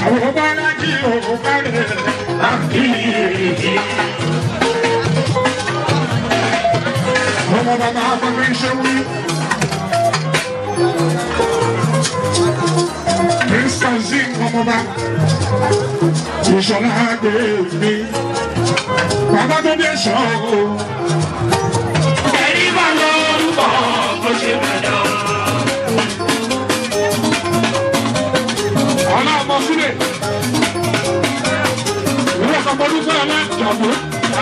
Àwọn bá lájí òun kárẹ̀ àkíyèyè. Ọmọ bàbá àpapọ̀ iṣẹ́ wí. Mr. Zing ọmọba. Ìṣọ̀lá gbé mi. Bàbá tó dé sọ o. Ẹ̀rí bá lórúkọ bó ṣe bẹ̀rẹ̀ o. Ọlá ọmọ sílẹ̀. Ìwé ọ̀pọ̀ olùkọ́ alájọ̀bọ̀.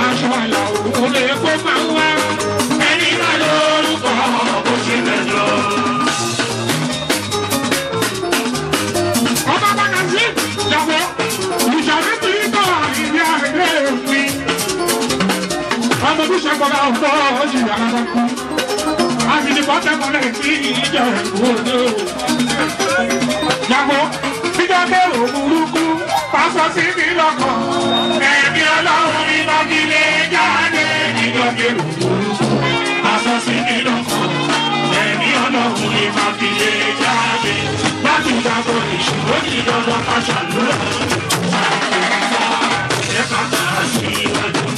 Aṣọ àyà òkú lè kó máa ń wá. Ẹ̀rí bá lórúkọ bó ṣe bẹ̀rẹ̀ o. Ọba bàtà sí ìjọba. Ìjọba ti ń kọ́ ìdí àgbẹ̀ òfin. Ọmọ tó ṣàgbọ́dá ọ̀pọ̀ ọ̀jì àlàkù. Àfìdíbọ̀ tẹ́kọ̀ọ́ sí ìjọ ìwòdó. Yàgò bíjọ́ bẹ̀rù burúkú. Pásọ sí mi lọ́kàn. Ẹ̀mí Ọlọ́run ní bọ́gílé jáde níjọ́ bẹ̀rù burúkú. Pásọ sí mi lọ́kàn. Ẹ̀mí Ọlọ́run ní bọ́gílé jáde. Láti jábọ̀ ìṣòro ní dandan ká ṣàlùyọ̀. Ẹ̀ka máa sí ìwádìí.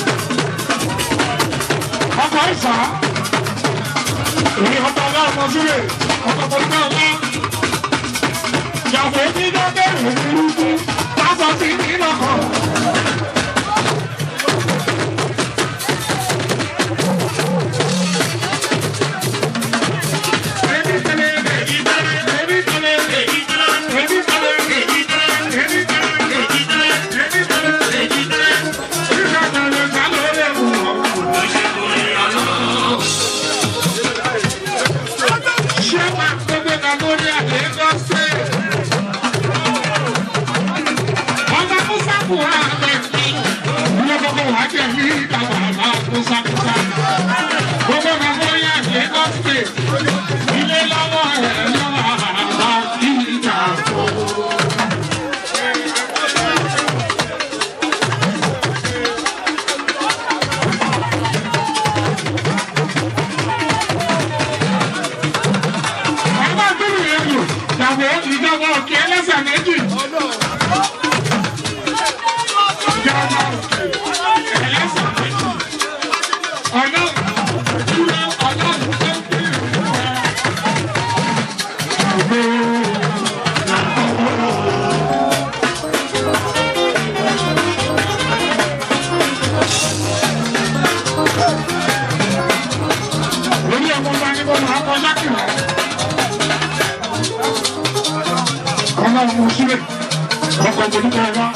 Ọkọ̀ ìsà. Èyí ọkọ̀ ọlọ́run sílẹ̀. Ọkọ̀ pọ̀lúkọ̀ ọlá. Yàgò bíjọ́ bẹ̀rù burúkú. Pásọ sí mi lọ́kàn. Ilé lọ́wọ́ ẹ̀ lọ́wọ́ àti ìjà kò. Bàbá àdúrà yẹn lò, ìyàwó ìjọba òkè ẹlẹ́sẹ̀ méjì. Ìjọba òkè ẹlẹ́sẹ̀ méjì. Ọ̀nà ọmọ sílẹ̀ ọkọ̀ òjòdúkọ̀ ọwá.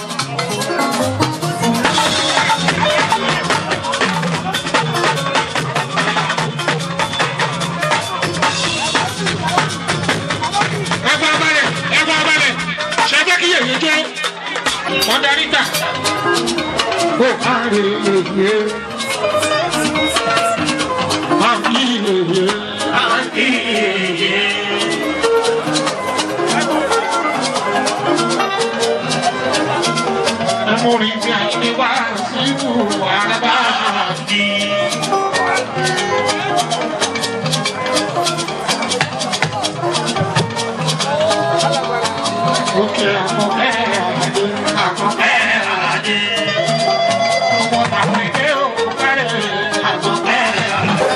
Ẹgbẹ́ abalẹ̀, ṣe jẹ́ kí yẹ̀yẹ́ jẹ́ wọ́n darí gbà. Ó káre yẹ̀yẹ́, àbí yẹ̀yẹ́, Àbí yẹ̀yẹ́. Amori mi àìní wá sínú àràbà bí. Òkè àkọ́kẹ́ àdé, àkọ́kẹ́ àdé. Ọmọ àwọn ìdè òkú kárẹ̀ àkọ́kẹ́ àdé.